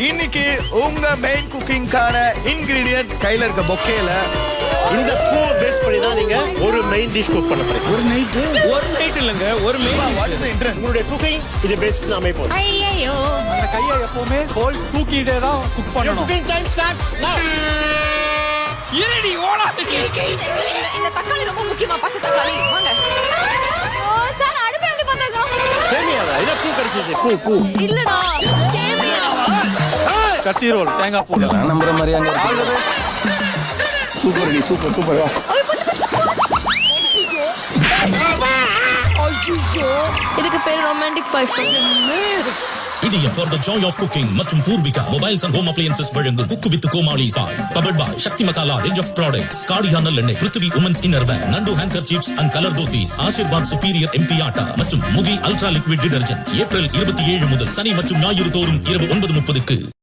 இன்னைக்கு உங்க main குக்கிங்கான ingredient கையில இருக்க பொக்கேல இந்த பூ பேஸ் பண்ணி தான் நீங்க ஒரு மெயின் டிஷ் குக் பண்ண போறீங்க. ஒரு நைட் இல்லங்க ஒரு main what is the interest உங்களுடைய குக்கிங் இது பேஸ் பண்ணி அமைப்போம். ஐயோ அந்த கையை எப்பவுமே ஹோல் தூக்கிட்டே தான் குக் பண்ணணும். குக்கிங் டைம் ஸ்டார்ட்ஸ் நவ. இருடி ஓடாதடி. இந்த தக்காளி ரொம்ப முக்கியமா, பச்சை தக்காளி. வாங்க. ஓ சார், அடுப்பு எப்படி பார்த்தாங்க? சேமியாவா? இத பூ கடிச்சிச்சு. பூ இல்லடா, சேமியா. கத்தி ரோல் தேங்காய் பூ. நம்புற மாதிரி அங்க சூப்பர் வா. இதுக்கு பேர் romantic poison. Idhayam for the joy of cooking மற்றும் Poorvika mobiles and home appliances வழங்கும் குக்கு வித் கோமாளி சாய் powered by Sakthi masala range of products காடியானல் எண்ணெய் பிருத்திவி உமன்ஸ் இன்னர் வேர் நண்டு hanger chips and colour dhotis Aashirvaad superior MP atta மற்றும் முகி அல்ட்ரா லிக்விட் டிடர்ஜென்ட் ஏப்ரல் 27 முதல் சனி மற்றும் ஞாயிறு தோறும் இரவு 9:30க்கு